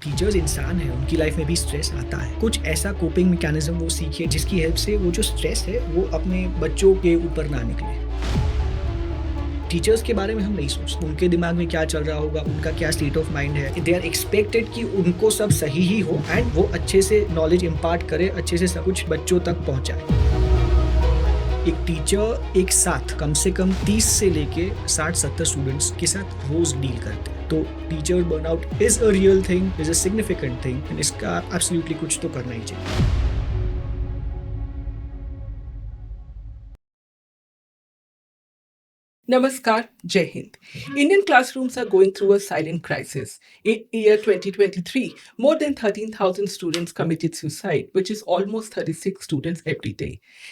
Teachers इंसान है, उनकी लाइफ में भी स्ट्रेस आता है। कुछ ऐसा कोपिंग मैकेनिज्म वो सीखे जिसकी हेल्प से वो जो स्ट्रेस है वो अपने बच्चों के ऊपर ना निकले। टीचर्स के बारे में हम नहीं सोचते, उनके दिमाग में क्या चल रहा होगा, उनका क्या स्टेट ऑफ माइंड है। दे आर एक्सपेक्टेड कि उनको सब सही ही हो एंड वो अच्छे से नॉलेज इम्पार्ट करे, अच्छे से सब कुछ बच्चों तक पहुंचाए। एक टीचर एक साथ कम से कम 30 से लेके 60-70 स्टूडेंट्स के साथ रोज डील करते हैं। तो teacher burnout is a real thing, is a significant thing, इसका एब्सोल्युटली कुछ तो करना ही चाहिए। Namaskar, Jai Hind. Indian classrooms are going through a silent crisis. In year 2023, more than 13,000 students committed suicide, which is almost 36 students every day.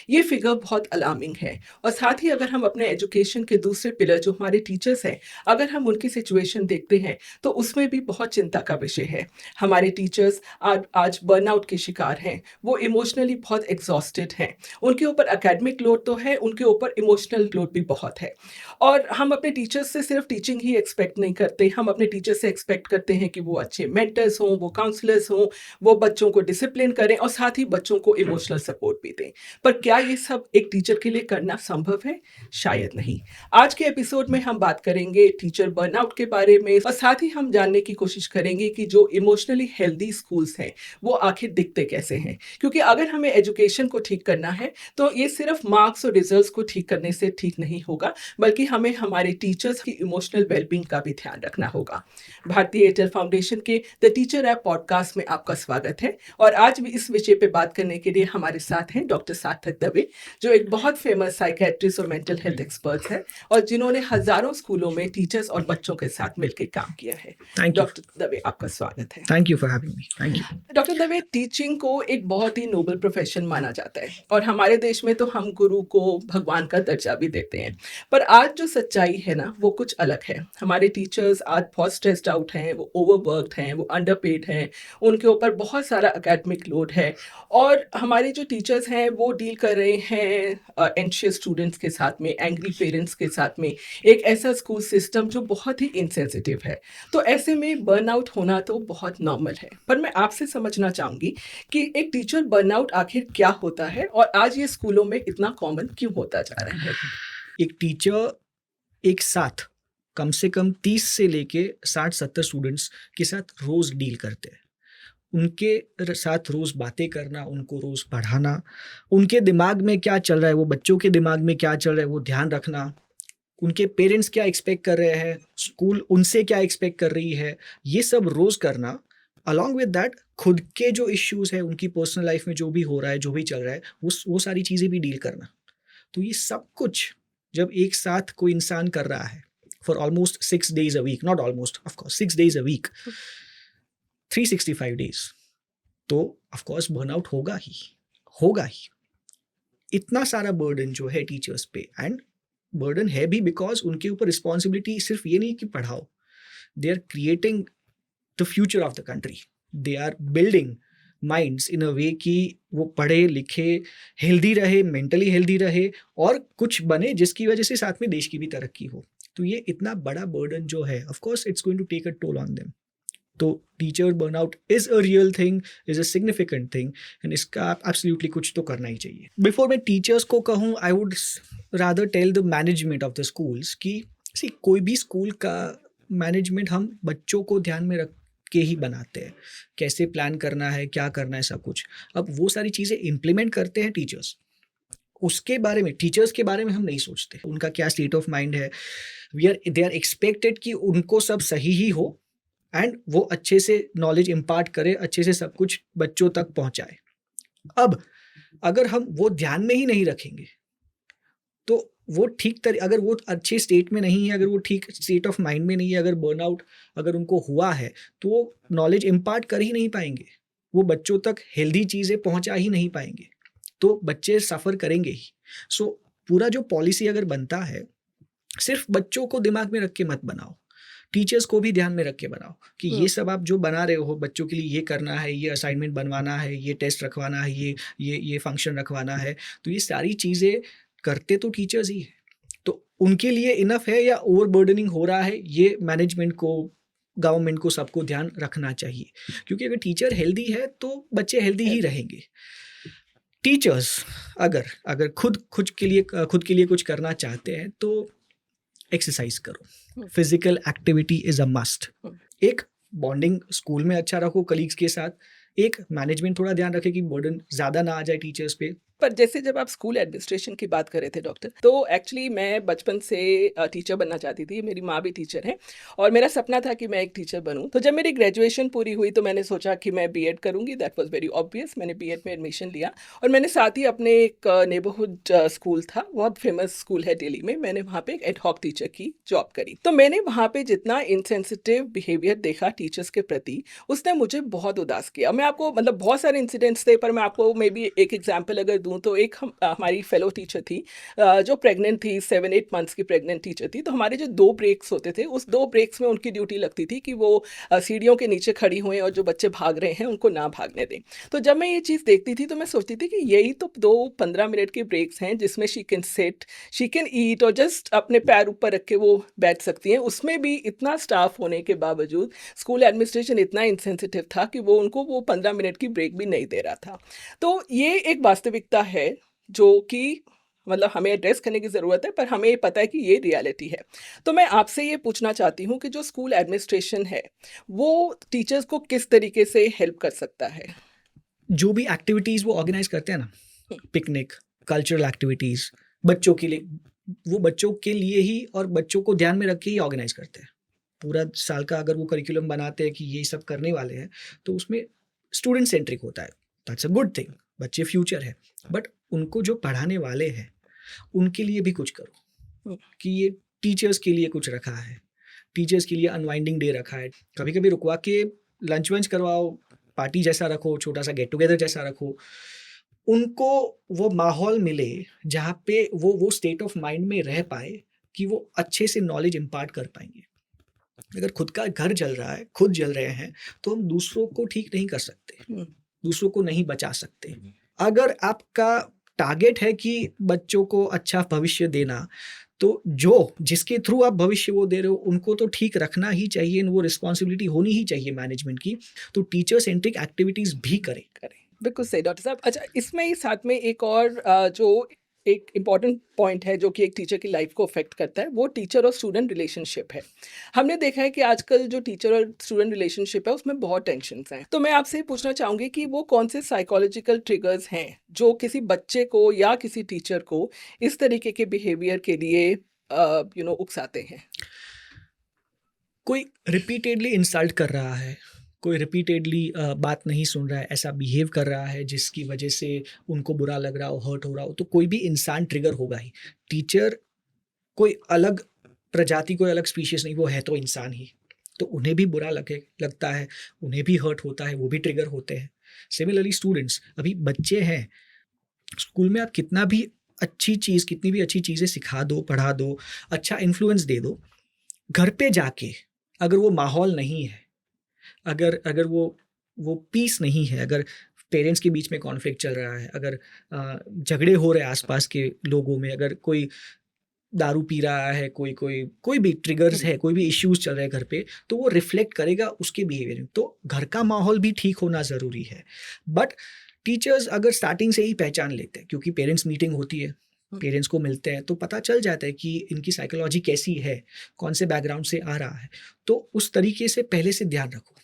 ये figure बहुत alarming है और साथ ही अगर हम अपने एजुकेशन के दूसरे पिलर जो हमारे टीचर्स हैं, अगर हम उनकी सिचुएशन देखते हैं तो उसमें भी बहुत चिंता का विषय है। हमारे टीचर्स आज बर्नआउट के शिकार हैं, वो इमोशनली बहुत एग्जॉस्टेड हैं। उनके ऊपर एकेडमिक लोड तो है, उनके ऊपर इमोशनल लोड भी बहुत है। और हम अपने टीचर्स से सिर्फ टीचिंग ही एक्सपेक्ट नहीं करते, हम अपने टीचर्स से एक्सपेक्ट करते हैं कि वो अच्छे मेंटर्स हों, वो काउंसलर्स हों, वो बच्चों को डिसिप्लिन करें और साथ ही बच्चों को इमोशनल सपोर्ट भी दें। पर क्या ये सब एक टीचर के लिए करना संभव है? शायद नहीं। आज के एपिसोड में हम बात करेंगे टीचर बर्नआउट के बारे में और साथ ही हम जानने की कोशिश करेंगे कि जो इमोशनली हेल्दी स्कूल्स हैं वो आखिर दिखते कैसे हैं। क्योंकि अगर हमें एजुकेशन को ठीक करना है तो ये सिर्फ मार्क्स और रिजल्ट्स को ठीक करने से ठीक नहीं होगा, बल्कि हमें हमारे टीचर्स की इमोशनल वेलबींग का भी ध्यान रखना होगा। भारतीय एयरटेल फाउंडेशन के द टीचर ऐप पॉडकास्ट में आपका स्वागत है और आज भी इस विषय पे बात करने के लिए हमारे साथ हैं डॉक्टर सार्थक दवे, जो एक बहुत फेमस साइकेट्रिस्ट और मेंटल हेल्थ एक्सपर्ट है और जिन्होंने हजारों स्कूलों में टीचर्स और बच्चों के साथ मिलकर काम किया है। Thank you. डॉक्टर दवे, आपका स्वागत है। Thank you for having me. Thank you. Doctor Dave, teaching को एक बहुत ही नोबल प्रोफेशन माना जाता है और हमारे देश में तो हम गुरु को भगवान का दर्जा भी देते हैं। पर आज जो सच्चाई है ना, वो कुछ अलग है। हमारे टीचर्स आज बहुत स्ट्रेस्ड आउट हैं, वो ओवरवर्क्ड हैं, वो अंडरपेड हैं, उनके ऊपर बहुत सारा एकेडमिक लोड है और हमारे जो टीचर्स हैं वो डील कर रहे हैं एंशियस स्टूडेंट्स के साथ में, एंग्री पेरेंट्स के साथ में, एक ऐसा स्कूल सिस्टम जो बहुत ही इनसेंसिटिव है। तो ऐसे में बर्नआउट होना तो बहुत नॉर्मल है। पर मैं आपसे समझना चाहूँगी कि एक टीचर बर्नआउट आखिर क्या होता है और आज ये स्कूलों में इतना कॉमन क्यों होता जा रहा है? एक टीचर एक साथ कम से कम 30 से लेके 60-70 स्टूडेंट्स के साथ रोज डील करते हैं। उनके साथ रोज बातें करना, उनको रोज पढ़ाना, उनके दिमाग में क्या चल रहा है, वो बच्चों के दिमाग में क्या चल रहा है वो ध्यान रखना, उनके पेरेंट्स क्या एक्सपेक्ट कर रहे हैं, स्कूल उनसे क्या एक्सपेक्ट कर रही है, ये सब रोज करना। अलॉन्ग विद दैट खुद के जो इश्यूज है, उनकी पर्सनल लाइफ में जो भी हो रहा है, जो भी चल रहा है, वो सारी चीज़ें भी डील करना। तो ये सब कुछ जब एक साथ कोई इंसान कर रहा है for almost 6 days a week, not almost, of course 6 days a week, 365 days, तो ऑफकोर्स बर्नआउट होगा ही, होगा ही। इतना सारा बर्डन जो है टीचर्स पे, एंड बर्डन है भी बिकॉज उनके ऊपर रिस्पॉन्सिबिलिटी सिर्फ ये नहीं कि पढ़ाओ, they are creating the future of the country, they are building minds in a way कि वो पढ़े लिखे, हेल्दी रहे, मेंटली हेल्दी रहे और कुछ बने जिसकी वजह से साथ में देश की भी तरक्की हो। तो ये इतना बड़ा बर्डन जो है, of course it's going to take a toll on them. तो teacher burnout is a real thing, is a significant thing, and इसका एब्सोल्युटली कुछ तो करना ही चाहिए। बिफोर मैं टीचर्स को कहूँ, I would rather tell the management of the schools कि सी कोई भी स्कूल का मैनेजमेंट हम बच्चों को ध्यान में रख के ही बनाते हैं, कैसे प्लान करना है, क्या करना है, सब कुछ। अब वो सारी चीज़ें इम्प्लीमेंट करते हैं टीचर्स, उसके बारे में, टीचर्स के बारे में हम नहीं सोचते, उनका क्या स्टेट ऑफ माइंड है। दे आर एक्सपेक्टेड कि उनको सब सही ही हो एंड वो अच्छे से नॉलेज इम्पार्ट करे, अच्छे से सब कुछ बच्चों तक पहुंचाए। अब अगर हम वो ध्यान में ही नहीं रखेंगे तो वो अगर वो अच्छे स्टेट में नहीं है, अगर वो ठीक स्टेट ऑफ माइंड में नहीं है, अगर बर्नआउट अगर उनको हुआ है तो वो नॉलेज इम्पार्ट कर ही नहीं पाएंगे, वो बच्चों तक हेल्दी चीज़ें पहुंचा ही नहीं पाएंगे, तो बच्चे सफ़र करेंगे ही। सो पूरा जो पॉलिसी अगर बनता है, सिर्फ बच्चों को दिमाग में रख के मत बनाओ, टीचर्स को भी ध्यान में रख के बनाओ कि ये सब आप जो बना रहे हो बच्चों के लिए, ये करना है, ये असाइनमेंट बनवाना है, ये टेस्ट रखवाना है, ये फंक्शन रखवाना है, तो ये सारी चीज़ें करते तो टीचर्स ही है। तो उनके लिए इनफ है या ओवर बर्डनिंग हो रहा है, ये मैनेजमेंट को गवर्नमेंट को सबको ध्यान रखना चाहिए, क्योंकि अगर टीचर हेल्दी है तो बच्चे हेल्दी ही रहेंगे। टीचर्स अगर अगर खुद के लिए कुछ करना चाहते हैं तो एक्सरसाइज करो, physical activity is a must. एक बॉन्डिंग स्कूल में अच्छा रखो कलीग्स के साथ, एक मैनेजमेंट थोड़ा ध्यान रखे कि बर्डन ज़्यादा ना आ जाए टीचर्स पे। पर जैसे जब आप स्कूल एडमिनिस्ट्रेशन की बात कर रहे थे डॉक्टर, तो एक्चुअली मैं बचपन से टीचर बनना चाहती थी। मेरी माँ भी टीचर है और मेरा सपना था कि मैं एक टीचर बनूं। तो जब मेरी ग्रेजुएशन पूरी हुई तो मैंने सोचा कि मैं बीएड करूंगी। That was very obvious. मैंने बीएड में एडमिशन लिया और मैंने साथ ही अपने एक नेबरहुड स्कूल था, बहुत फेमस स्कूल है दिल्ली में, मैंने वहाँ पे एक एडहॉक टीचर की जॉब करी। तो मैंने वहाँ पे जितना इनसेंसिटिव बिहेवियर देखा टीचर्स के प्रति, उसने मुझे बहुत उदास किया। मैं आपको मतलब बहुत सारे इंसिडेंट्स थे, पर मैं आपको मे बी एक एग्जाम्पल अगर दूं तो एक हमारी फेलो टीचर थी जो प्रेग्नेंट थी, 7-8 मंथ्स की प्रेग्नेंट टीचर थी। तो हमारे जो 2 ब्रेक्स होते थे, उस 2 ब्रेक्स में उनकी ड्यूटी लगती थी कि वो सीढ़ियों के नीचे खड़ी हुई और जो बच्चे भाग रहे हैं उनको ना भागने दें। तो जब मैं ये चीज़ देखती थी तो मैं सोचती थी कि यही तो 2 15 मिनट के ब्रेक्स हैं जिसमें she can sit, she can eat और जस्ट अपने पैर ऊपर रख के वो बैठ सकती हैं। उसमें भी इतना स्टाफ होने के बावजूद स्कूल एडमिनिस्ट्रेशन इतना इंसेंसिटिव था कि वो उनको वो 15 मिनट की ब्रेक भी नहीं दे रहा था। तो ये एक वास्तविकता है जो कि मतलब हमें एड्रेस करने की ज़रूरत है, पर हमें पता है कि ये रियलिटी है। तो मैं आपसे ये पूछना चाहती हूँ कि जो स्कूल एडमिनिस्ट्रेशन है, वो टीचर्स को किस तरीके से हेल्प कर सकता है? जो भी एक्टिविटीज़ वो ऑर्गेनाइज करते हैं ना, हुँ। पिकनिक, कल्चरल एक्टिविटीज़, बच्चों के लिए, वो बच्चों के लिए ही और बच्चों को ध्यान में रख के ही ऑर्गेनाइज करते हैं। पूरा साल का अगर वो करिकुलम बनाते हैं कि ये सब करने वाले हैं, तो उसमें स्टूडेंट सेंट्रिक होता है। दैट्स अ गुड थिंग, बच्चे फ्यूचर है। बट उनको जो पढ़ाने वाले हैं, उनके लिए भी कुछ करो, हुँ। कि ये टीचर्स के लिए कुछ रखा है, टीचर्स के लिए अनवाइंडिंग डे रखा है। कभी-कभी रुकवा के लंच वंच करवाओ, पार्टी जैसा रखो, छोटा-सा गेट टुगेदर जैसा रखो। उनको वो माहौल मिले जहाँ पे वो स्टेट ऑफ माइंड में रह पाए कि वो अच्छे से नॉलेज इम्पार्ट कर पाएँगे। अगर खुद का घर जल रहा है, खुद जल रहे हैं, तो हम दूसरों को ठीक नहीं कर सकते, हुँ। दूसरों को नहीं बचा सकते। अगर आपका टारगेट है कि बच्चों को अच्छा भविष्य देना, तो जिसके थ्रू आप भविष्य वो दे रहे हो, उनको तो ठीक रखना ही चाहिए, वो रिस्पॉन्सिबिलिटी होनी ही चाहिए मैनेजमेंट की। तो टीचर सेंट्रिक एक्टिविटीज़ भी करें। करें। बिल्कुल सही डॉक्टर साहब। अच्छा, इसमें ही साथ में एक और जो एक इम्पॉर्टेंट पॉइंट है जो कि एक टीचर की लाइफ को अफ़ेक्ट करता है, वो टीचर और स्टूडेंट रिलेशनशिप है। हमने देखा है कि आजकल जो टीचर और स्टूडेंट रिलेशनशिप है उसमें बहुत टेंशन्स हैं। तो मैं आपसे ये पूछना चाहूँगी कि वो कौन से साइकोलॉजिकल ट्रिगर्स हैं जो किसी बच्चे को या किसी टीचर को इस तरीके के बिहेवियर के लिए उकसाते हैं? कोई रिपीटेडली इंसल्ट कर रहा है, कोई रिपीटेडली बात नहीं सुन रहा है, ऐसा बिहेव कर रहा है जिसकी वजह से उनको बुरा लग रहा हो, हर्ट हो रहा हो, तो कोई भी इंसान ट्रिगर होगा ही। टीचर कोई अलग प्रजाति, कोई अलग स्पीशीज़ नहीं, वो है तो इंसान ही। तो उन्हें भी बुरा लगता है, उन्हें भी हर्ट होता है, वो भी ट्रिगर होते हैं। सिमिलरली स्टूडेंट्स, अभी बच्चे हैं, स्कूल में आप कितनी भी अच्छी चीज़ें सिखा दो, पढ़ा दो, अच्छा इन्फ्लुएंस दे दो, घर पे जाके अगर वो माहौल नहीं है, अगर अगर वो पीस नहीं है, अगर पेरेंट्स के बीच में कॉन्फ्लिक्ट चल रहा है, अगर झगड़े हो रहे हैं आस-पास के लोगों में, अगर कोई दारू पी रहा है, कोई भी ट्रिगर्स है, कोई भी इश्यूज़ चल रहे हैं घर पे, तो वो रिफ्लेक्ट करेगा उसके बिहेवियर में। तो घर का माहौल भी ठीक होना ज़रूरी है। बट टीचर्स अगर स्टार्टिंग से ही पहचान लेते हैं, क्योंकि पेरेंट्स मीटिंग होती है, पेरेंट्स को मिलते हैं, तो पता चल जाता है कि इनकी साइकोलॉजी कैसी है, कौन से बैकग्राउंड से आ रहा है। तो उस तरीके से पहले से ध्यान रखो।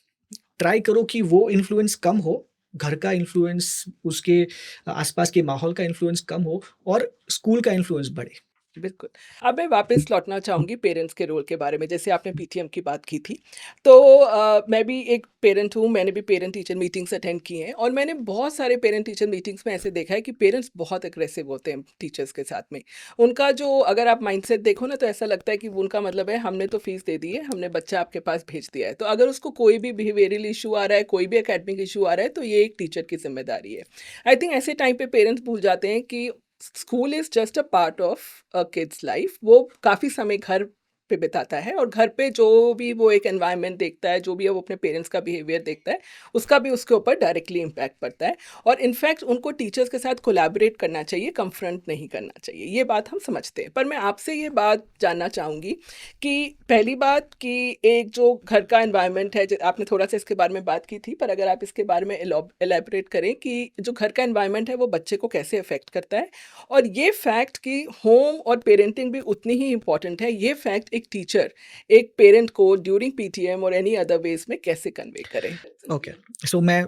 ट्राई करो कि वो इन्फ्लुएंस कम हो, घर का इन्फ्लुएंस, उसके आसपास के माहौल का इन्फ्लुएंस कम हो और स्कूल का इन्फ्लुएंस बढ़े। बिल्कुल। अब मैं वापस लौटना चाहूँगी पेरेंट्स के रोल के बारे में, जैसे आपने पीटीएम की बात की थी। तो मैं भी एक पेरेंट हूँ, मैंने भी पेरेंट टीचर मीटिंग्स अटेंड की हैं और मैंने बहुत सारे पेरेंट टीचर मीटिंग्स में ऐसे देखा है कि पेरेंट्स बहुत एग्रेसिव होते हैं टीचर्स के साथ में। उनका जो अगर आप माइंडसेट देखो ना, तो ऐसा लगता है कि वो उनका मतलब है हमने तो फीस दे दी है, हमने बच्चा आपके पास भेज दिया है। तो अगर उसको कोई भी बिहेवियरल इश्यू आ रहा है, कोई भी एकेडमिक इश्यू आ रहा है, तो ये एक टीचर की ज़िम्मेदारी है। आई थिंक ऐसे टाइम पे पेरेंट्स भूल जाते हैं कि school is just a part of a kids life. वो काफ़ी समय घर पे बिताता है और घर पे जो भी वो एक एनवायरनमेंट देखता है, जो भी वो अपने पेरेंट्स का बिहेवियर देखता है, उसका भी उसके ऊपर डायरेक्टली इम्पैक्ट पड़ता है। और इनफैक्ट उनको टीचर्स के साथ कोलैबोरेट करना चाहिए, कन्फ्रंट नहीं करना चाहिए। ये बात हम समझते हैं। पर मैं आपसे ये बात जानना चाहूँगी कि पहली बात कि एक जो घर का एनवायरनमेंट है, आपने थोड़ा-सा इसके बारे में बात की थी, पर अगर आप इसके बारे में एलैबोरेट करें कि जो घर का एनवायरनमेंट है, वो बच्चे को कैसे अफ़ेक्ट करता है? और ये फैक्ट कि होम और पेरेंटिंग भी उतनी ही इम्पोर्टेंट है, ये फैक्ट एक टीचर एक पेरेंट को ड्यूरिंग पीटीएम और एनी अदर वेज में कैसे कन्वे करे? ओके, सो मैं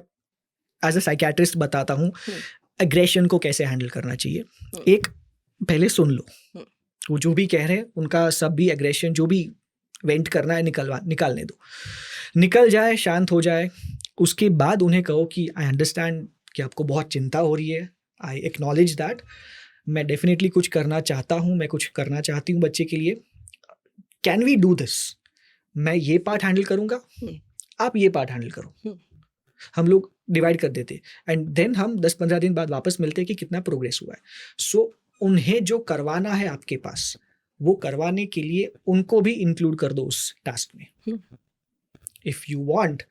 एज अ साइकियाट्रिस्ट बताता हूँ एग्रेशन को कैसे हैंडल करना चाहिए। एक, पहले सुन लो, वो जो भी कह रहे हैं उनका सब भी एग्रेशन जो भी वेंट करना है निकालने दो, निकल जाए, शांत हो जाए। उसके बाद उन्हें कहो कि आई अंडरस्टैंड कि आपको बहुत चिंता हो रही है, आई एक्नॉलेज दैट, मैं डेफिनेटली कुछ करना चाहता हूँ, मैं कुछ करना चाहती हूँ बच्चे के लिए, कैन वी डू दिस, मैं ये पार्ट हैंडल करूँगा, आप ये पार्ट हैंडल करो। हम लोग डिवाइड कर देते एंड देन हम 10-15 दिन बाद वापस मिलते कि कितना प्रोग्रेस हुआ है। सो उन्हें जो करवाना है आपके पास, वो करवाने के लिए उनको भी इंक्लूड कर दो उस टास्क में। इफ यू वांट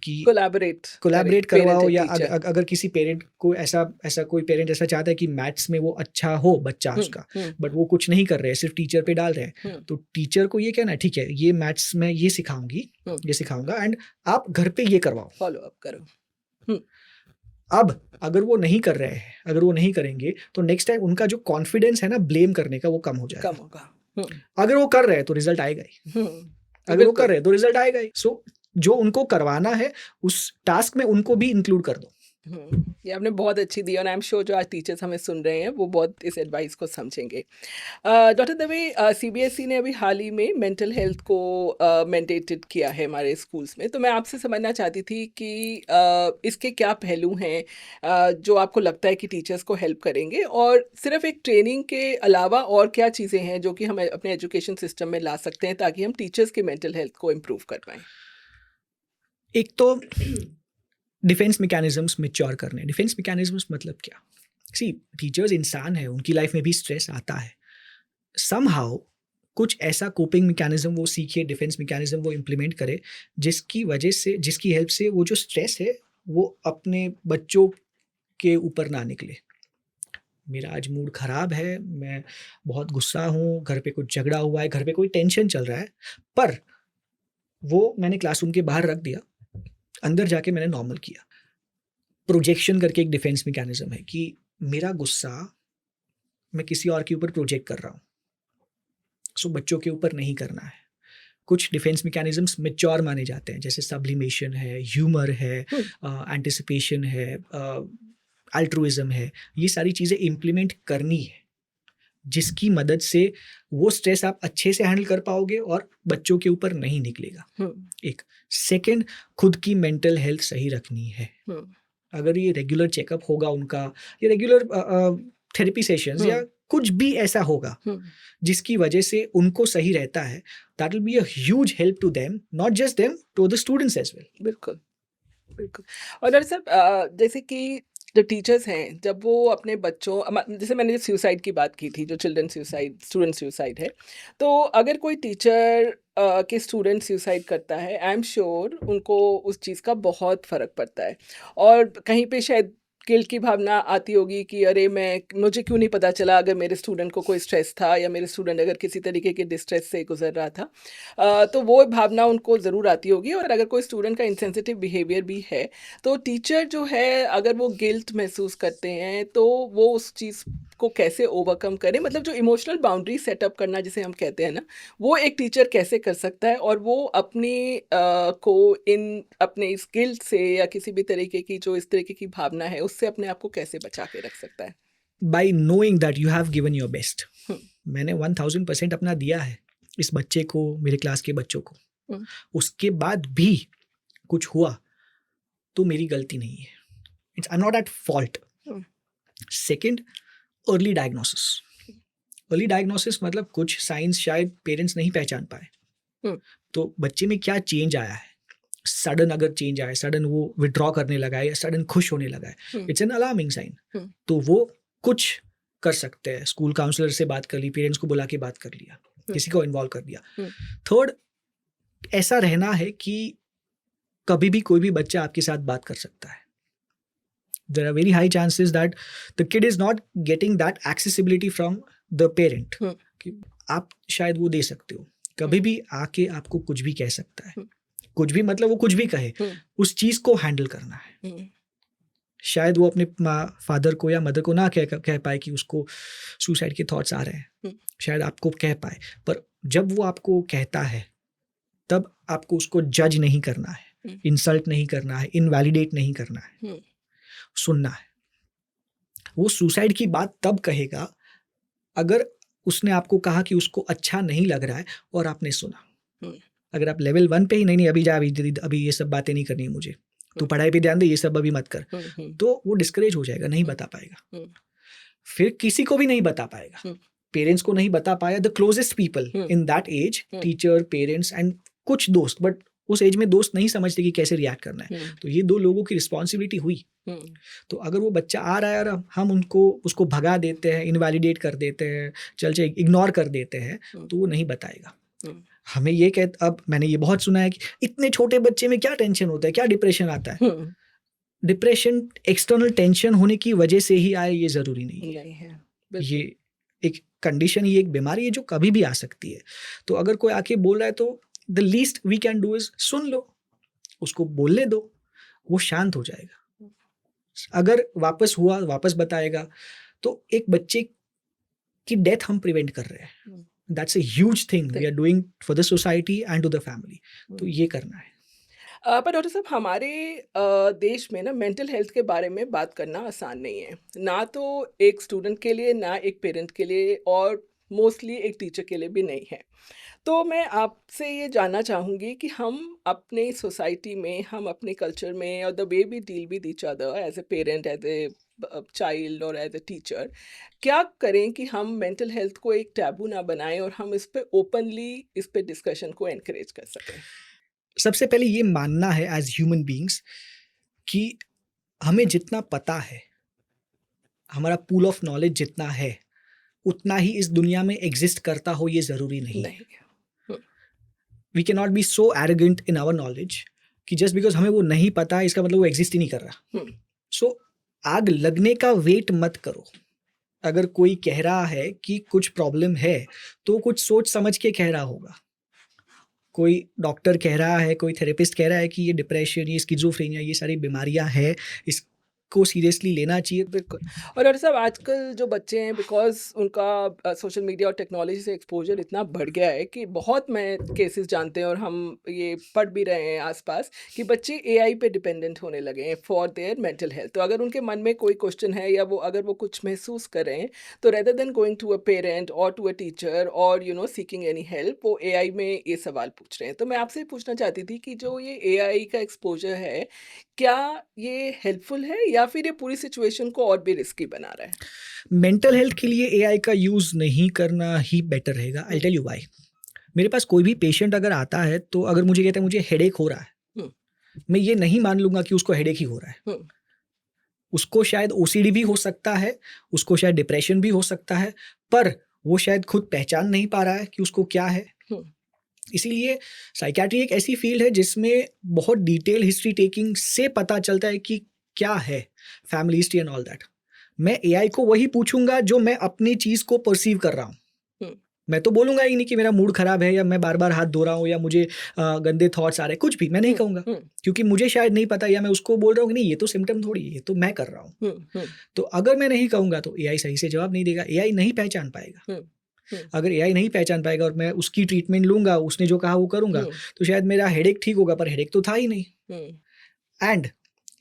कि कोलैबोरेट करवाओ, या अगर किसी पेरेंट को ऐसा कोई पेरेंट ऐसा चाहता है कि मैथ्स में वो अच्छा हो बच्चा उसका, बट वो कुछ नहीं कर रहे हैं, सिर्फ टीचर पे डाल रहे हैं, तो टीचर को ये कहना है ठीक है, ये मैथ्स में ये सिखाऊंगा एंड आप घर पे ये करवाओ, फॉलो अप करो। अब अगर वो नहीं कर रहे हैं, अगर वो नहीं करेंगे, तो नेक्स्ट टाइम उनका जो कॉन्फिडेंस है ना ब्लेम करने का, वो कम हो जाएगा। कम होगा। अगर वो कर रहे हैं तो रिजल्ट आएगा ही, अगर वो कर रहे हैं तो रिजल्ट आएगा ही। सो जो उनको करवाना है उस टास्क में उनको भी इंक्लूड कर दो। ये आपने बहुत अच्छी दी और आई एम श्योर जो आज टीचर्स हमें सुन रहे हैं वो बहुत इस एडवाइस को समझेंगे। डॉक्टर दवे, सीबीएसई ने अभी हाल ही में मेंटल हेल्थ को मैंडेटेड किया है हमारे स्कूल्स में, तो मैं आपसे समझना चाहती थी कि इसके क्या पहलू हैं जो आपको लगता है कि टीचर्स को हेल्प करेंगे, और सिर्फ एक ट्रेनिंग के अलावा और क्या चीज़ें हैं जो कि हम अपने एजुकेशन सिस्टम में ला सकते हैं ताकि हम टीचर्स की मेंटल हेल्थ को इम्प्रूव कर पाएँ? एक तो डिफेंस मैकेनिज्म्स मैच्योर करने। डिफेंस मैकेनिज्म्स मतलब क्या? सी, टीचर्स इंसान है, उनकी लाइफ में भी स्ट्रेस आता है। समहाउ कुछ ऐसा कोपिंग मैकेनिज्म वो सीखे, डिफेंस मैकेनिज्म वो इम्प्लीमेंट करे, जिसकी हेल्प से वो जो स्ट्रेस है वो अपने बच्चों के ऊपर ना निकले। मेरा आज मूड ख़राब है, मैं बहुत गुस्सा हूँ, घर पे कुछ झगड़ा हुआ है, घर पे कोई टेंशन चल रहा है, पर वो मैंने क्लासरूम के बाहर रख दिया, अंदर जाके मैंने नॉर्मल किया। प्रोजेक्शन करके एक डिफेंस मैकेनिज्म है कि मेरा गुस्सा मैं किसी और के ऊपर प्रोजेक्ट कर रहा हूँ, सो बच्चों के ऊपर नहीं करना है। कुछ डिफेंस मैकेनिज्म्स मैच्योर माने जाते हैं, जैसे सब्लिमेशन है, ह्यूमर है, एंटिसिपेशन है, अल्ट्रुइज्म है। ये सारी चीज़ें इम्प्लीमेंट करनी है, जिसकी मदद से वो स्ट्रेस आप अच्छे से हैंडल कर पाओगे और बच्चों के ऊपर नहीं निकलेगा। एक सेकंड, खुद की मेंटल हेल्थ सही रखनी है। अगर ये रेगुलर चेकअप होगा उनका, या रेगुलर थेरेपी सेशंस, या कुछ भी ऐसा होगा जिसकी वजह से उनको सही रहता है, that will be a huge help to them, not just them, to the students as well. बिल्कुल, बिल्कुल। और डॉक्टर साहब, जैसे कि जो टीचर्स हैं, जब वो अपने बच्चों जैसे मैंने सुसाइड की बात की थी, जो चिल्ड्रन सुसाइड, स्टूडेंट सुसाइड है, तो अगर कोई टीचर के स्टूडेंट सुसाइड करता है, आई एम श्योर उनको उस चीज़ का बहुत फ़र्क पड़ता है, और कहीं पे शायद गिल्ट की भावना आती होगी कि अरे मुझे क्यों नहीं पता चला, अगर मेरे स्टूडेंट को कोई स्ट्रेस था या मेरे स्टूडेंट अगर किसी तरीके के डिस्ट्रेस से गुजर रहा था, तो वो भावना उनको ज़रूर आती होगी। और अगर कोई स्टूडेंट का इंसेंसिटिव बिहेवियर भी है, तो टीचर जो है अगर वो गिल्ट महसूस करते हैं तो वो उस चीज़ को कैसे ओवरकम करें, मतलब जो इमोशनल बाउंड्री सेटअप करना जिसे हम कहते हैं ना, वो एक टीचर कैसे कर सकता है, और वो अपने इस गिल्ट से या किसी भी तरीके की जो इस तरीके की भावना है उससे अपने आप को कैसे बचा के रख सकता है? Bye knowing that you have given your best. मैंने 1000% अपना दिया है इस बच्चे को, मेरे क्लास के बच्चों को, उसके बाद भी कुछ हुआ तो मेरी गलती नहीं है, it's I am not at fault. Second, early diagnosis. Early diagnosis मतलब कुछ साइंस शायद पेरेंट्स नहीं पहचान पाए, तो बच्चे में क्या चेंज आया है, सडन अगर चेंज आया, सडन वो विड्रॉ करने लगा है या सडन खुश होने लगा है, इट्स एन अलार्मिंग साइन। तो वो कुछ कर सकते हैं, स्कूल काउंसलर से बात कर ली, पेरेंट्स को बुला के बात कर लिया। किसी को इन्वॉल्व कर दिया। हम्म। थर्ड, ऐसा रहना है कि कभी भी कोई भी बच्चा आपके साथ बात कर सकता है। There are very high chances that the kid is not getting that accessibility from the parent. कि आप शायद वो दे सकते हो, कभी भी आके आपको कुछ भी कह सकता है, कुछ भी मतलब वो कुछ भी कहे, उस चीज को हैंडल करना है। शायद वो अपने फादर को या मदर को ना कह पाए कि उसको सुसाइड के थॉट्स आ रहे हैं, शायद आपको कह पाए, पर जब वो आपको कहता है तब आपको उसको जज नहीं करना है, इंसल्ट नहीं करना है, इनवैलिडेट नहीं करना है, सुनना है। वो सुसाइड की बात तब कहेगा अगर उसने आपको कहा कि उसको अच्छा नहीं लग रहा है और आपने सुना। अगर आप लेवल 1 पे ही नहीं अभी जा, अभी ये सब बातें नहीं करनी है मुझे, तो पढ़ाई पे ध्यान दे, ये सब अभी मत कर, तो वो डिस्करेज हो जाएगा, नहीं बता पाएगा, फिर किसी को भी नहीं बता पाएगा, पेरेंट्स को नहीं बता पाया, the closest people in that age, teacher, parents and कुछ दोस्त, बट उस एज में दोस्त नहीं समझते कि कैसे रिएक्ट करना है, तो ये 2 लोगों की रिस्पॉन्सिबिलिटी हुई। तो अगर वो बच्चा आ रहा है और हम उसको भगा देते हैं, इनवैलिडेट कर देते हैं, चल इग्नोर कर देते हैं, तो वो नहीं बताएगा। हमें ये अब मैंने ये बहुत सुना है कि इतने छोटे बच्चे में क्या टेंशन होता है, क्या डिप्रेशन आता है। डिप्रेशन एक्सटर्नल टेंशन होने की वजह से ही आए ये जरूरी नहीं है। ये एक कंडीशन, ये एक बीमारी है जो कभी भी आ सकती है। तो अगर कोई आके बोल रहा है तो the least we can do is सुन लो, उसको बोलने दो, वो शांत हो जाएगा। अगर वापस हुआ, वापस बताएगा, तो एक बच्चे की डेथ हम प्रिवेंट कर रहे हैं। That's a huge thing we are doing for the society and to the family. तो ये करना है। पर डॉक्टर साहब, हमारे देश में ना मेंटल हेल्थ के बारे में बात करना आसान नहीं है, ना तो एक स्टूडेंट के लिए, ना एक पेरेंट के लिए, और मोस्टली एक टीचर के लिए भी नहीं है। तो मैं आपसे ये जानना चाहूँगी कि हम अपने सोसाइटी में, हम अपने कल्चर में, और the way we deal with each other as a parent, as a child और एज ए टीचर, क्या करें कि हम मेंटल हेल्थ को एक टैबू ना बनाएं और हम इस पे ओपनली इस पे डिस्कशन को एनकरेज कर सकें। सबसे पहले ये मानना है एज ह्यूमन बीइंग्स कि हमें जितना पता है, हमारा पूल ऑफ नॉलेज जितना है, उतना ही इस दुनिया में एग्जिस्ट करता हो ये जरूरी नहीं है। We can not be so arrogant in our knowledge कि जस्ट बिकॉज हमें वो नहीं पता है इसका मतलब वो एग्जिस्ट ही नहीं कर रहा। सो आग लगने का वेट मत करो। अगर कोई कह रहा है कि कुछ प्रॉब्लम है तो कुछ सोच समझ के कह रहा होगा। कोई डॉक्टर कह रहा है, कोई थेरेपिस्ट कह रहा है कि ये डिप्रेशन, ये स्किज़ोफ्रेनिया, ये सारी बीमारियां हैं, इसको सीरियसली लेना चाहिए। बिल्कुल। और डॉक्टर साहब, आजकल जो बच्चे हैं, बिकॉज उनका सोशल मीडिया और टेक्नोलॉजी से एक्सपोजर इतना बढ़ गया है कि बहुत मैं केसेस जानते हैं और हम ये पढ़ भी रहे हैं आसपास कि बच्चे एआई पे डिपेंडेंट होने लगे हैं फॉर देयर मेंटल हेल्थ। तो अगर उनके मन में कोई क्वेश्चन है या अगर वो कुछ महसूस कर रहे हैं, तो rather than going to a parent और टू अ टीचर और सीकिंग एनी हेल्प, वो एआई में ये सवाल पूछ रहे हैं। तो मैं आपसे पूछना चाहती थी कि जो ये एआई का एक्सपोजर है, क्या ये हेल्पफुल है या फिर ये पूरी सिचुएशन को और भी रिस्की बना रहा है? मेंटल हेल्थ के लिए एआई का यूज नहीं करना ही बेटर रहेगा। I tell you why. मेरे पास कोई भी पेशेंट अगर आता है तो अगर मुझे कहता है मुझे हेडेक हो रहा है, मैं ये नहीं मान लूंगा कि उसको हेडेक ही हो रहा है। उसको शायद ओसीडी भी हो सकता है, उसको शायद डिप्रेशन भी हो सकता है, पर वो शायद खुद पहचान नहीं पा रहा है कि उसको क्या है। इसीलिए साइकियाट्री एक ऐसी फील्ड है जिसमें बहुत डिटेल हिस्ट्री टेकिंग से पता चलता है कि क्या है family history and all that. मैं एआई को वही पूछूंगा जो मैं अपनी चीज को परसीव कर रहा हूँ। मैं तो बोलूंगा ही नहीं कि मेरा मूड खराब है या मैं बार बार हाथ धो रहा हूँ या मुझे गंदे थॉट्स आ रहे हैं, कुछ भी मैं नहीं कहूंगा, क्योंकि मुझे शायद नहीं पता, या मैं उसको बोल रहा हूँ कि नहीं ये तो सिम्टम थोड़ी है, ये तो मैं कर रहा हूँ। तो अगर मैं नहीं कहूंगा तो एआई सही से जवाब नहीं देगा, एआई नहीं पहचान पाएगा। अगर एआई नहीं पहचान पाएगा और मैं उसकी ट्रीटमेंट लूंगा, उसने जो कहा वो करूंगा, तो शायद मेरा हेडेक ठीक होगा, पर हेडेक तो था ही नहीं। एंड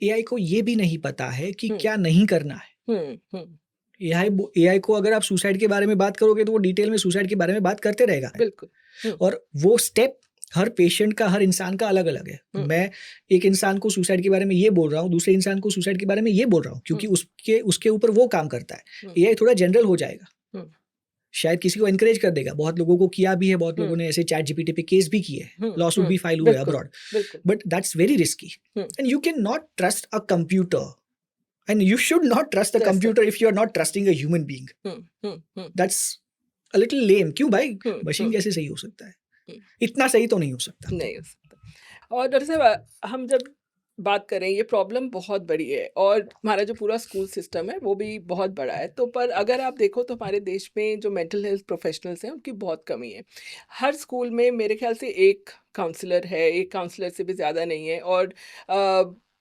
एआई को ये भी नहीं पता है कि क्या नहीं करना है। एआई को अगर आप सुसाइड के बारे में बात करोगे तो वो डिटेल में सुसाइड के बारे में बात करते रहेगा। बिल्कुल। और वो स्टेप हर पेशेंट का, हर इंसान का अलग अलग है। मैं एक इंसान को सुसाइड के बारे में ये बोल रहा हूँ, दूसरे इंसान को सुसाइड के बारे में ये बोल रहा हूँ, क्योंकि उसके ऊपर वो काम करता है। एआई थोड़ा जनरल हो जाएगा, शायद किसी को एनकरेज कर देगा। बहुत लोगों को किया भी है, बहुत लोगों ने ऐसे चैट जीपीटी पे केस भी किए हैं, लॉसूट भी फाइल हुए abroad, but that's very risky and you can not trust a computer and you should not trust a computer if you are not trusting a human being. That's a little lame, क्यों भाई machine हम्म, कैसे सही हो सकता है? हम्म, इतना सही तो नहीं हो सकता। नहीं हो सकता। और डॉक्टर साहब हम जब बात करें, ये प्रॉब्लम बहुत बड़ी है और हमारा जो पूरा स्कूल सिस्टम है वो भी बहुत बड़ा है, तो पर अगर आप देखो तो हमारे देश में जो मेंटल हेल्थ प्रोफेशनल्स हैं उनकी बहुत कमी है। हर स्कूल में मेरे ख्याल से एक काउंसलर है, एक काउंसलर से भी ज़्यादा नहीं है। और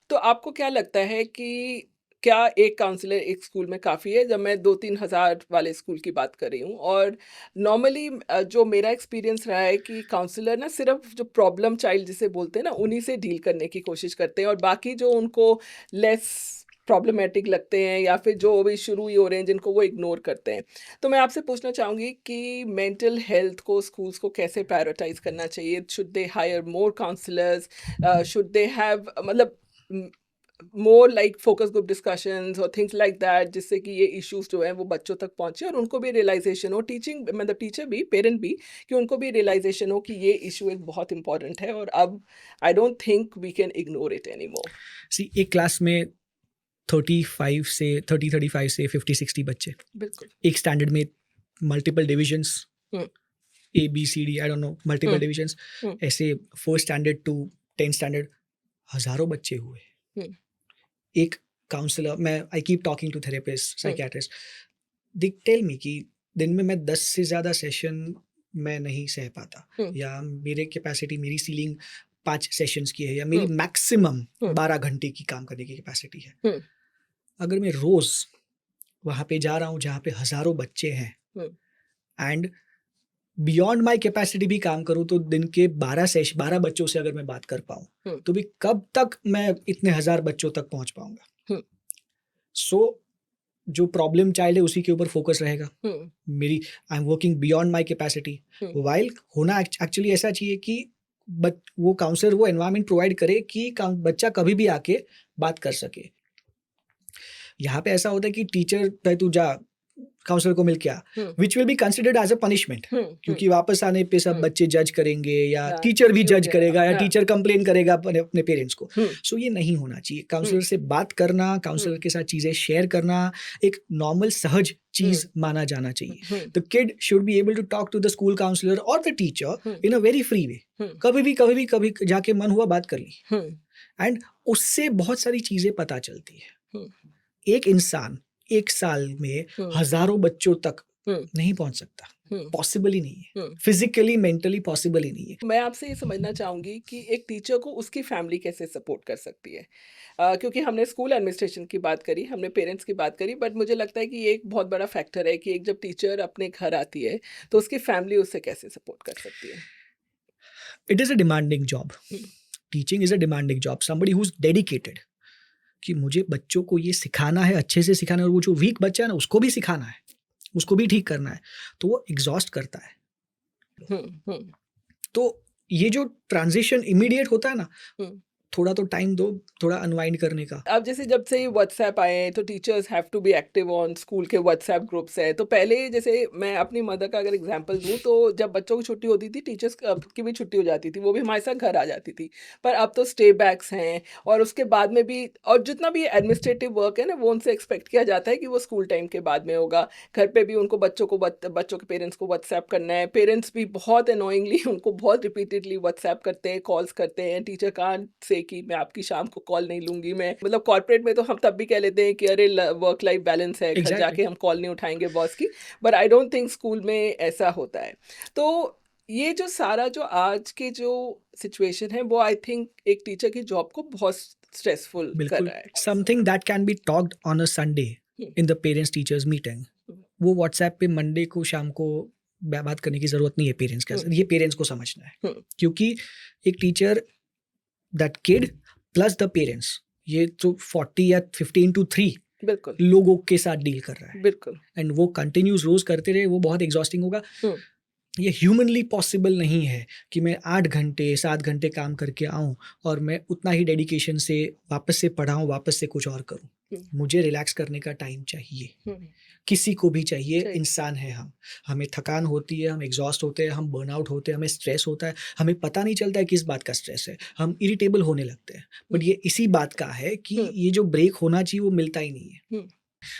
तो आपको क्या लगता है कि क्या एक काउंसलर एक स्कूल में काफ़ी है? जब मैं 2-3 हज़ार वाले स्कूल की बात कर रही हूँ। और नॉर्मली जो मेरा एक्सपीरियंस रहा है कि काउंसलर ना सिर्फ जो प्रॉब्लम चाइल्ड जिसे बोलते हैं ना, उन्हीं से डील करने की कोशिश करते हैं, और बाकी जो उनको लेस प्रॉब्लमैटिक लगते हैं या फिर जो अभी शुरू ही हो रहे हैं जिनको वो इग्नोर करते हैं। तो मैं आपसे पूछना चाहूँगी कि मेंटल हेल्थ को स्कूल्स को कैसे प्रायोरिटाइज़ करना चाहिए? Should they hire more counsellors? Should they have मतलब more like focus group discussions और थिंग्स लाइक दैट, जिससे कि ये इश्यूज जो हैं वो बच्चों तक पहुंचे और उनको भी रियलाइजेशन हो, टीचिंग मतलब टीचर भी, पेरेंट भी, कि उनको भी रियलाइजेशन हो कि ये इशू एक बहुत इंपॉर्टेंट है और अब I don't think we can ignore it any more. See एक क्लास में 35 से 50-60 बच्चे, बिल्कुल। एक स्टैंडर्ड में multiple divisions, hmm, ABCD I don't know, multiple hmm, divisions, hmm, ऐसे first standard to 10th standard हज़ारों बच्चे हुए। हम्म, एक काउंसलर, मैं I keep talking to therapist, hmm, psychiatrist, they tell me कि दिन में मैं 10 से ज़्यादा सेशन मैं नहीं सह पाता, हम्म, या मेरे कैपेसिटी, मेरी सीलिंग 5 सेशंस की है, या मेरी हम्म, मैक्सिमम हम्म, 12 घंटे की काम करने की कैपेसिटी है। हम्म, अगर मैं रोज़ वहाँ पे जा रहा हूँ जहाँ पे हज़ारों बच्चे हैं, हम्म, एंड बियॉन्ड माय कैपेसिटी भी काम करूँ, तो दिन के 12 बच्चों से अगर मैं बात कर पाऊँ, हम्म, तो भी कब तक मैं इतने हज़ार बच्चों तक पहुँच पाऊँगा? हम्म, सो जो प्रॉब्लम चाइल्ड है उसी के ऊपर फोकस रहेगा। हम्म, मेरी I am working beyond my capacity, hmm, while होना एक्चुअली ऐसा चाहिए कि वो काउंसलर वो एनवायरनमेंट प्रोवाइड करे कि बच्चा कभी भी आके बात कर सके। यहाँ पे ऐसा होता है कि टीचर भाई तू जा काउंसलर को मिल के आ, hmm, which will be considered as a punishment, hmm, क्योंकि वापस आने पे सब हम्म, बच्चे जज करेंगे, या हाँ, टीचर भी ये हो जज करेगा, या गया, हाँ, टीचर कंप्लेन करेगा अपने अपने पेरेंट्स को। हम्म, सो ये नहीं होना चाहिए। हम्म, काउंसलर से बात करना, हम्म, काउंसलर के साथ चीज़ें शेयर करना एक नॉर्मल सहज हम्म, चीज़ माना जाना चाहिए। Hmm, the kid should be able to talk to the school counsellor और the teacher hmm, in a very free way. Hmm, कभी जाके मन हुआ बात कर ली, हम्म, एंड उससे बहुत सारी चीज़ें पता चलती है। हम्म, एक इंसान एक साल में हम्म, हज़ारों बच्चों तक हम्म, नहीं पहुँच सकता, हम्म, पॉसिबल ही नहीं है। हम्म। फिज़िकली, मेंटली पॉसिबल ही नहीं है। मैं आपसे ये समझना चाहूँगी कि एक टीचर को उसकी फैमिली कैसे सपोर्ट कर सकती है? क्योंकि हमने स्कूल एडमिनिस्ट्रेशन की बात करी, हमने पेरेंट्स की बात करी, बट मुझे लगता है कि ये एक बहुत बड़ा फैक्टर है कि एक जब टीचर अपने घर आती है, तो उसकी फैमिली उसे कैसे सपोर्ट कर सकती है? It is a demanding job. Hmm, teaching is a demanding job. Somebody who is dedicated कि मुझे बच्चों को ये सिखाना है, अच्छे से सिखाना है, और वो जो वीक बच्चा है ना, उसको भी सिखाना है, उसको भी ठीक करना है, तो वो एग्ज़ॉस्ट करता है। हुँ, हुँ, तो ये जो ट्रांज़िशन इमीडिएट होता है ना, हुँ। थोड़ा तो टाइम दो, थोड़ा अनवाइंड करने का। अब जैसे जब से ये व्हाट्सएप आए हैं, तो teachers have to be active on school के व्हाट्सएप ग्रुप्स हैं। तो पहले जैसे मैं अपनी मदर का अगर एग्जांपल दूँ, तो जब बच्चों की छुट्टी होती थी, टीचर्स की भी छुट्टी हो जाती थी, वो भी हमारे साथ घर आ जाती थी। पर अब तो स्टे बैक्स हैं, और उसके बाद में भी, और जितना भी एडमिनिस्ट्रेटिव वर्क है ना, वो उनसे एक्सपेक्ट किया जाता है कि वो स्कूल टाइम के बाद में होगा। घर पे भी उनको बच्चों के पेरेंट्स को व्हाट्सएप करना है। पेरेंट्स भी बहुत अनोइंगली उनको बहुत रिपीटेडली व्हाट्सएप करते हैं, कॉल्स करते हैं। टीचर कांट से कि मैं आपकी शाम को कॉल नहीं लूँगी, मैं मतलब कॉर्पोरेट में तो हम तब भी कह लेते हैं कि अरे वर्क लाइफ बैलेंस है, घर एग्ज़ैक्टली। जाके हम कॉल नहीं उठाएँगे बॉस की। But I don't think school में ऐसा होता है। तो ये जो सारा जो आज के जो सिचुएशन है, वो आई थिंक एक टीचर की जॉब को बहुत स्ट्रेसफुल कर बिल्कुल, रहा है। Something that can be talked on a Sunday hmm, in the parents teachers meeting, hmm, वो व्हाट्सएप पे मंडे को शाम को बात करने की ज़रूरत नहीं है पेरेंट्स के हुँ, साथ, ये पेरेंट्स को समझना है। हुँ, क्योंकि एक teacher, that kid plus the parents, ये तो 40 या 15 to 3 बिल्कुल, लोगों के साथ डील कर रहा है, बिल्कुल। एंड वो कंटिन्यूस रोज करते रहे, वो बहुत एग्जॉस्टिंग होगा। हुँ, ये ह्यूमनली पॉसिबल नहीं है कि मैं 8 घंटे 7 घंटे काम करके आऊँ और मैं उतना ही डेडिकेशन से वापस से पढ़ाऊँ, वापस से कुछ और करूँ। हुँ, मुझे रिलैक्स करने का टाइम चाहिए, हुँ, किसी को भी चाहिए, चाहिए। इंसान है हम। हमें थकान होती है, हम एग्ज़ॉस्ट होते हैं, हम बर्नआउट होते हैं, हमें स्ट्रेस होता है, हमें पता नहीं चलता है किस बात का स्ट्रेस है, हम इरिटेबल होने लगते हैं। हुँ, बट ये इसी बात का है कि हुँ, ये जो ब्रेक होना चाहिए वो मिलता ही नहीं है। हुँ।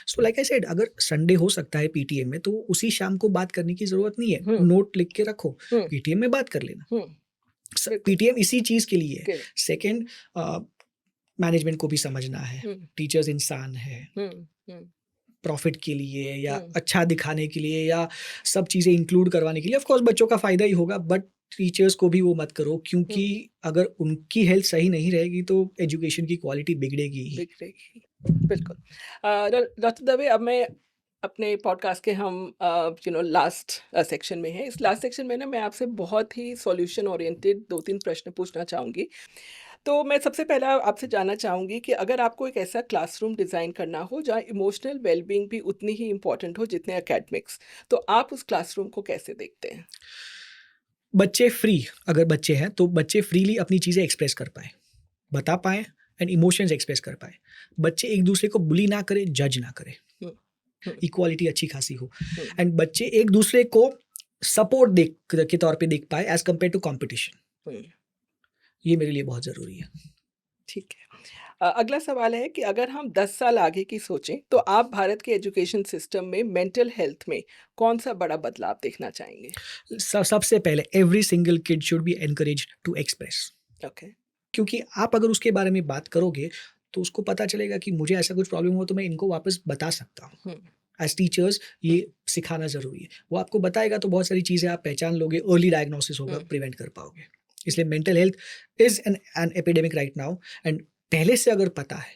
सो लाइक आई सेड, अगर संडे हो सकता है पीटीएम में, तो उसी शाम को बात करने की जरूरत नहीं है, हम्म। नोट लिख के रखो, हम्म। पीटीएम में बात कर लेना। बिल्कुल। पीटीएम इसी चीज के लिए है। Correct. सेकंड, मैनेजमेंट को भी समझना है, हम्म। टीचर्स इंसान है, हम्म। प्रॉफिट के लिए या हम्म। अच्छा दिखाने के लिए या सब चीज़ें इंक्लूड करवाने के लिए, ऑफ कोर्स बच्चों का फ़ायदा ही होगा, बट टीचर्स को भी वो मत करो, क्योंकि अगर उनकी हेल्थ सही नहीं रहेगी तो एजुकेशन की क्वालिटी बिगड़ेगी ही। बिगड़ेगी। बिल्कुल। डॉक्टर दवे, अब मैं अपने पॉडकास्ट के हम लास्ट सेक्शन में हैं। इस लास्ट सेक्शन में ना मैं आपसे बहुत ही सॉल्यूशन ओरिएंटेड 2-3 प्रश्न पूछना चाहूँगी। तो मैं सबसे पहला आपसे जानना चाहूँगी कि अगर आपको एक ऐसा क्लासरूम डिज़ाइन करना हो जहाँ इमोशनल वेलबीइंग भी उतनी ही इम्पोर्टेंट हो जितने एकेडमिक्स, तो आप उस क्लासरूम को कैसे देखते हैं? बच्चे फ्री, अगर बच्चे हैं तो बच्चे फ्रीली अपनी चीज़ें एक्सप्रेस कर पाएँ, बता पाएँ एंड इमोशंस एक्सप्रेस कर पाएँ। बच्चे एक दूसरे को बुली ना करें, जज ना करें, हम्म। इक्वालिटी अच्छी खासी हो, हम्म। एंड बच्चे एक दूसरे को सपोर्ट देख के तौर पे देख पाए एज कम्पेयर टू कॉम्पिटिशन। हम्म। ये मेरे लिए बहुत ज़रूरी है। ठीक है। अगला सवाल है कि अगर हम 10 साल आगे की सोचें, तो आप भारत के एजुकेशन सिस्टम में मेंटल हेल्थ में कौन-सा बड़ा बदलाव देखना चाहेंगे? सबसे पहले every single kid should be encouraged to express, okay. क्योंकि आप अगर उसके बारे में बात करोगे तो उसको पता चलेगा कि मुझे ऐसा कुछ प्रॉब्लम हो तो मैं इनको वापस बता सकता हूँ। हुँ। एज टीचर्स ये सिखाना ज़रूरी है। वो आपको बताएगा तो बहुत सारी चीज़ें आप पहचान लोगे, अर्ली डायग्नोसिस होगा, हुँ। प्रिवेंट कर पाओगे। इसलिए mental health is an epidemic right now, and पहले से अगर पता है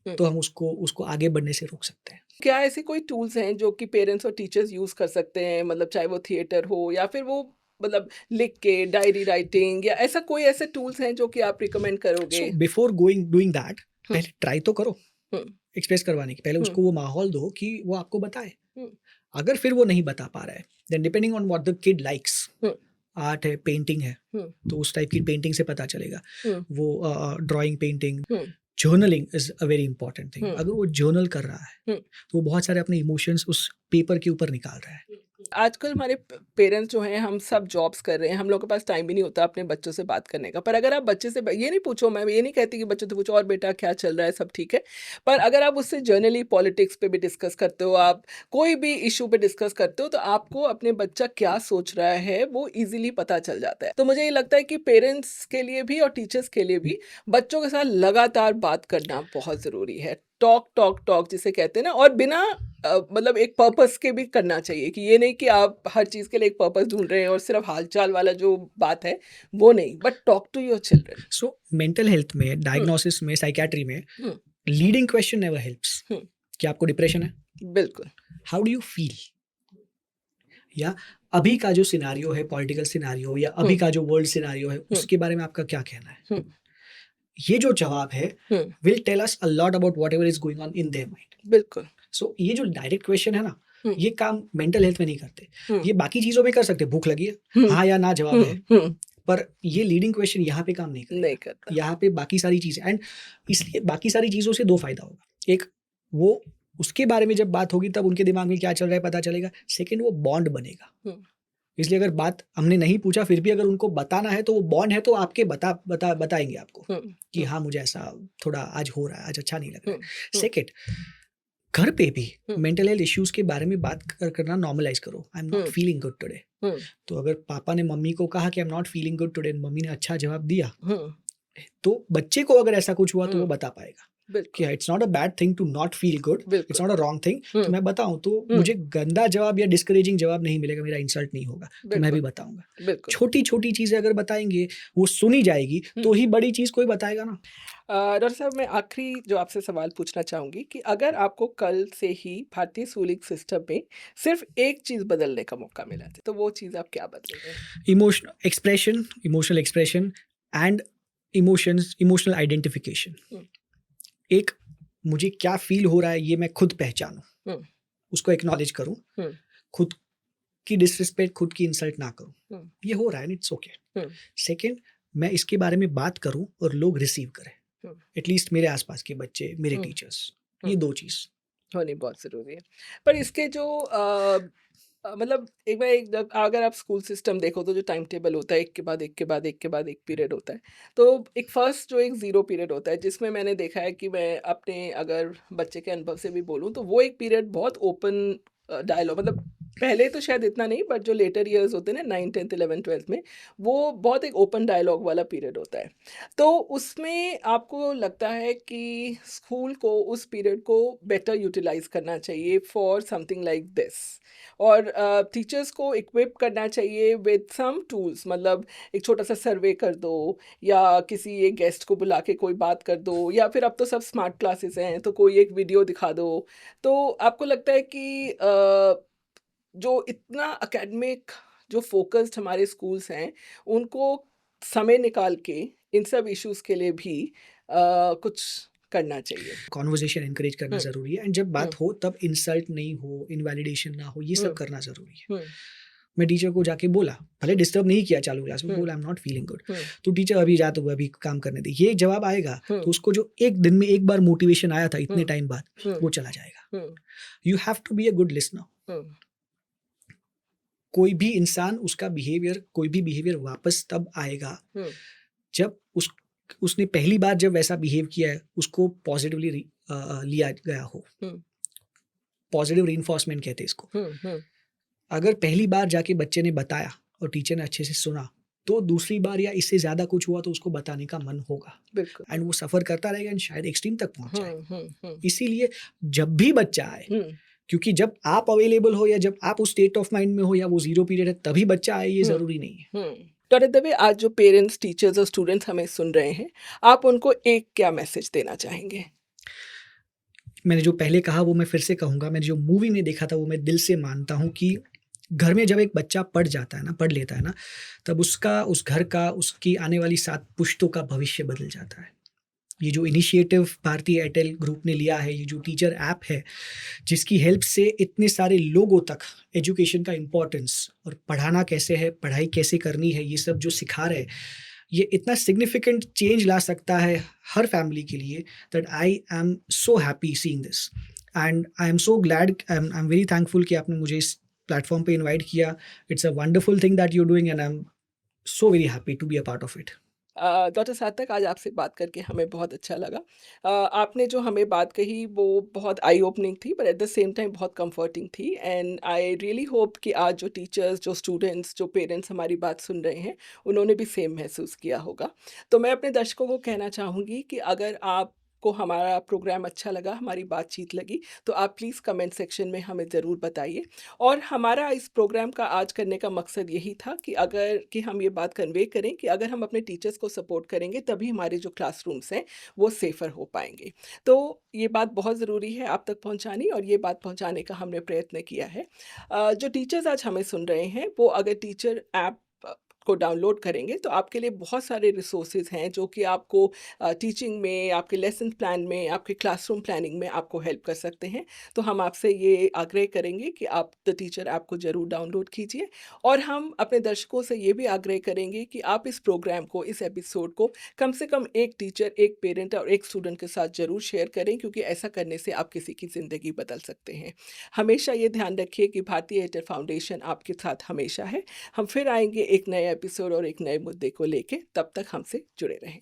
हुँ। तो हम उसको उसको आगे बढ़ने से रोक सकते हैं। क्या ऐसे कोई टूल्स हैं जो कि पेरेंट्स और टीचर्स यूज़ कर सकते हैं? मतलब चाहे वो थिएटर हो या फिर वो मतलब लिख के डायरी राइटिंग, या ऐसा कोई ऐसे टूल्स हैं जो कि आप रिकमेंड करोगे? So before going doing that, hmm. पहले ट्राई तो करो हुँ। एक्सप्रेस करवाने की। पहले हुँ। उसको वो माहौल दो कि वो आपको बताए। हुँ। अगर फिर वो नहीं बता पा रहा है, then depending on what the kid likes, हुँ। आर्ट है, पेंटिंग है, हुँ। तो उस टाइप की पेंटिंग से पता चलेगा। हुँ। वो drawing, painting, hmm. Journaling is a very important thing. Hmm. अगर वो जर्नल कर रहा है, हुँ। तो वो बहुत सारे अपने इमोशंस उस पेपर के ऊपर निकाल रहा है। आजकल हमारे पेरेंट्स जो हैं, हम सब जॉब्स कर रहे हैं, हम लोगों के पास टाइम भी नहीं होता अपने बच्चों से बात करने का। पर अगर आप बच्चे से ये नहीं पूछो, मैं ये नहीं कहती कि बच्चों से पूछो और बेटा क्या चल रहा है, सब ठीक है। पर अगर आप उससे जनरली पॉलिटिक्स पे भी डिस्कस करते हो, आप कोई भी इशू पे डिस्कस करते हो, तो आपको अपने बच्चा क्या सोच रहा है वो ईजिली पता चल जाता है। तो मुझे ये लगता है कि पेरेंट्स के लिए भी और टीचर्स के लिए भी बच्चों के साथ लगातार बात करना बहुत ज़रूरी है। टॉक टॉक टॉक जिसे कहते हैं ना, और बिना मतलब एक पर्पस के भी करना चाहिए, कि ये नहीं कि आप हर चीज़ के लिए एक पर्पस ढूंढ रहे हैं और सिर्फ हालचाल वाला जो बात है वो नहीं, but talk to your children. So mental health में, डायग्नोसिस में, साइकियाट्री में hmm. Leading question never helps. Hmm. क्या आपको डिप्रेशन है? बिल्कुल। How do you feel? या अभी का जो सिनारियो है, पॉलिटिकल सिनारियो, या अभी हम्म। का जो वर्ल्ड सिनारियो है, उसके बारे में आपका क्या कहना है? हम्म। ये जो जवाब है hmm. Will tell us a lot about whatever is going on in their mind. बिल्कुल। सो ये जो डायरेक्ट क्वेश्चन है ना, हम्म। ये काम मेंटल हेल्थ में नहीं करते। हम्म। ये बाकी चीजों में कर सकते हैं, भूख लगी है, हम्म। हाँ या ना जवाब है, हम्म। पर ये लीडिंग क्वेश्चन यहाँ पे काम नहीं नहीं करेगा। करता। यहाँ पे बाकी सारी चीजें, एंड इसलिए बाकी सारी चीजों से दो फायदा होगा। एक, वो उसके बारे में जब बात होगी तब उनके दिमाग में क्या चल रहा है पता चलेगा। सेकंड, वो बॉन्ड बनेगा। हम्म। इसलिए अगर बात हमने नहीं पूछा फिर भी अगर उनको बताना है तो वो बॉन्ड है, तो आपके बताएंगे आपको हम्म। कि हाँ मुझे ऐसा थोड़ा आज हो रहा है, आज अच्छा नहीं लग रहा है। हम्म। सेकंड, घर पे भी हम्म। मेंटल हेल्थ इश्यूज के बारे में बात करना नॉर्मलाइज करो। I am not hmm. Feeling good today. Hmm. तो अगर पापा ने मम्मी को कहा कि I am not feeling good today, मम्मी ने अच्छा जवाब दिया, हम्म। तो बच्चे को अगर ऐसा कुछ हुआ तो वो बता पाएगा कि बिल्कुल। It's not a bad thing to not feel good, it's बिल्कुल। Not a wrong thing. तो हम्म। मैं बताऊं तो हम्म। मुझे गंदा जवाब या डिस्करेजिंग जवाब नहीं मिलेगा, मेरा इंसल्ट नहीं होगा, तो मैं भी बिल्कुल। बताऊंगा। बिल्कुल। छोटी छोटी चीजें अगर बताएंगे, वो सुनी जाएगी, तो ही बड़ी चीज कोई बताएगा ना। डॉक्टर साहब, मैं आखिरी जो आपसे सवाल पूछना चाहूँगी कि अगर आपको कल से ही भारतीय स्कूलिंग सिस्टम में सिर्फ एक चीज़ बदलने का मौका मिला है, तो वो चीज़ आप क्या बदलेंगे? Emotional expression and emotional identification. Hmm. एक, मुझे क्या फील हो रहा है ये मैं खुद पहचानूं, हम्म। उसको एक्नॉलेज करूं, हम्म। खुद की डिसरिस्पेक्ट, खुद की इंसल्ट ना करूं। हम्म। ये हो रहा है, इट्स ओके। हम्म। सेकंड, मैं इसके बारे में बात करूं और लोग रिसीव करें, हम्म। एटलीस्ट मेरे आसपास के बच्चे, मेरे हम्म। टीचर्स। ये हम्म। दो चीज। होनी बहुत ज़रूरी है। पर इसके जो मतलब एक बार एक जब अगर आप स्कूल सिस्टम देखो तो जो टाइम टेबल होता है, एक के बाद एक के बाद एक के बाद एक पीरियड होता है। तो एक फर्स्ट जो एक ज़ीरो पीरियड होता है, जिसमें मैंने देखा है कि मैं अपने अगर बच्चे के अनुभव से भी बोलूँ, तो वो एक पीरियड बहुत ओपन डायलॉग, मतलब पहले तो शायद इतना नहीं, बट जो लेटर ईयर्स होते हैं ना 9, 10th, 11th, 12th में, वो बहुत एक ओपन डायलॉग वाला पीरियड होता है। तो उसमें आपको लगता है कि स्कूल को उस पीरियड को बेटर यूटिलाइज़ करना चाहिए फॉर समथिंग लाइक दिस, और टीचर्स को इक्विप करना चाहिए विद सम टूल्स, मतलब एक छोटा-सा सर्वे कर दो, या किसी एक गेस्ट को बुला के कोई बात कर दो, या फिर अब तो सब स्मार्ट क्लासेस हैं, तो कोई एक वीडियो दिखा दो। तो आपको लगता है कि जो इतना एकेडमिक जो फ़ोकस्ड हमारे स्कूल्स हैं, उनको समय निकाल के इन सब इश्यूज़ के लिए भी कुछ करना चाहिए? कॉन्वर्सेशन एनकरेज करना हुँ, ज़रूरी है, एंड जब हुँ, बात हो तब इंसल्ट नहीं हो, इनवैलिडेशन ना हो, ये हुँ, सब करना ज़रूरी है। हुँ, मैं टीचर को जाके बोला, भले डिस्टर्ब नहीं किया चालू क्लास में, हुँ, बोला I am not feeling good. Hmm, तो टीचर अभी जा, तो अभी काम करने दे, ये जवाब आएगा हुँ, तो उसको जो एक दिन में एक बार मोटिवेशन आया था इतने हुँ, टाइम बाद, हुँ, वो चला जाएगा। Hmm, you have to be a good listener. Hmm, कोई भी इंसान, उसका बिहेवियर, कोई भी बिहेवियर वापस तब आएगा हुँ, जब उसने पहली बार जब वैसा बिहेव किया है उसको पॉजिटिवली लिया गया हो। हुँ, पॉजिटिव रीइंफोर्समेंट कहते हैं इसको। हुँ, हुँ, अगर पहली बार जाके बच्चे ने बताया और टीचर ने अच्छे से सुना, तो दूसरी बार या इससे ज़्यादा कुछ हुआ तो उसको बताने का मन होगा, बिल्कुल। एंड वो सफ़र करता रहेगा एंड शायद एक्सट्रीम तक पहुँच जाए। हुँ, हुँ, हुँ, इसीलिए जब भी बच्चा आए, हुँ, क्योंकि जब आप अवेलेबल हो या जब आप उस स्टेट ऑफ माइंड में हो या वो ज़ीरो पीरियड है तभी बच्चा आए, ये हुँ, ज़रूरी नहीं है। हुँ। तो एट द वे आज जो पेरेंट्स, टीचर्स और स्टूडेंट्स हमें सुन रहे हैं, आप उनको एक क्या मैसेज देना चाहेंगे? मैंने जो पहले कहा वो मैं फिर से कहूँगा, मैंने जो मूवी में देखा था वो मैं दिल से मानता हूँ कि घर में जब एक बच्चा पढ़ जाता है ना, पढ़ लेता है ना, तब उसका, उस घर का, उसकी आने वाली 7 पुश्तों का भविष्य बदल जाता है। ये जो इनिशिएटिव भारतीय एयरटेल ग्रुप ने लिया है, ये जो टीचर ऐप है, जिसकी हेल्प से इतने सारे लोगों तक एजुकेशन का इम्पोर्टेंस और पढ़ाना कैसे है, पढ़ाई कैसे करनी है, ये सब जो सिखा रहे हैं, ये इतना सिग्निफिकेंट चेंज ला सकता है हर फैमिली के लिए, that I am so happy seeing this, and I am so glad, I am very thankful कि आपने मुझे इस प्लेटफॉर्म पे इनवाइट किया। It's a wonderful thing that you are doing, and I am so very happy to be a part of it. Doctor Sarthak, आज आपसे बात करके हमें बहुत अच्छा लगा। आपने जो हमें बात कही वो बहुत आई ओपनिंग थी, but at the same time बहुत कंफर्टिंग थी, एंड आई रियली होप कि आज जो टीचर्स, जो स्टूडेंट्स, जो पेरेंट्स हमारी बात सुन रहे हैं, उन्होंने भी सेम महसूस किया होगा। तो मैं अपने दर्शकों को कहना चाहूँगी कि अगर आपको हमारा प्रोग्राम अच्छा लगा, हमारी बातचीत लगी, तो आप प्लीज़ कमेंट सेक्शन में हमें ज़रूर बताइए। और हमारा इस प्रोग्राम का आज करने का मकसद यही था कि हम ये बात कन्वे करें कि अगर हम अपने टीचर्स को सपोर्ट करेंगे, तभी हमारे जो क्लासरूम्स हैं, वो सेफ़र हो पाएँगे। तो ये बात बहुत ज़रूरी है आप तक पहुँचानी, और ये बात पहुँचाने का हमने प्रयत्न किया है। जो टीचर्स आज हमें सुन रहे हैं, वो अगर टीचर ऐप को डाउनलोड करेंगे, तो आपके लिए बहुत सारे रिसोर्सेज़ हैं जो कि आपको टीचिंग में, आपके लेसन प्लान में, आपके क्लासरूम प्लानिंग में आपको हेल्प कर सकते हैं। तो हम आपसे ये आग्रह करेंगे कि आप द टीचर ऐप को ज़रूर डाउनलोड कीजिए, और हम अपने दर्शकों से ये भी आग्रह करेंगे कि आप इस प्रोग्राम को, इस एपिसोड को कम से कम एक टीचर, एक पेरेंट और एक स्टूडेंट के साथ ज़रूर शेयर करें, क्योंकि ऐसा करने से आप किसी की ज़िंदगी बदल सकते हैं। हमेशा ये ध्यान रखिए कि भारतीय एयरटेल फाउंडेशन आपके साथ हमेशा है। हम फिर आएँगे एक नए एपिसोड और एक नए मुद्दे को लेके, तब तक हमसे जुड़े रहें।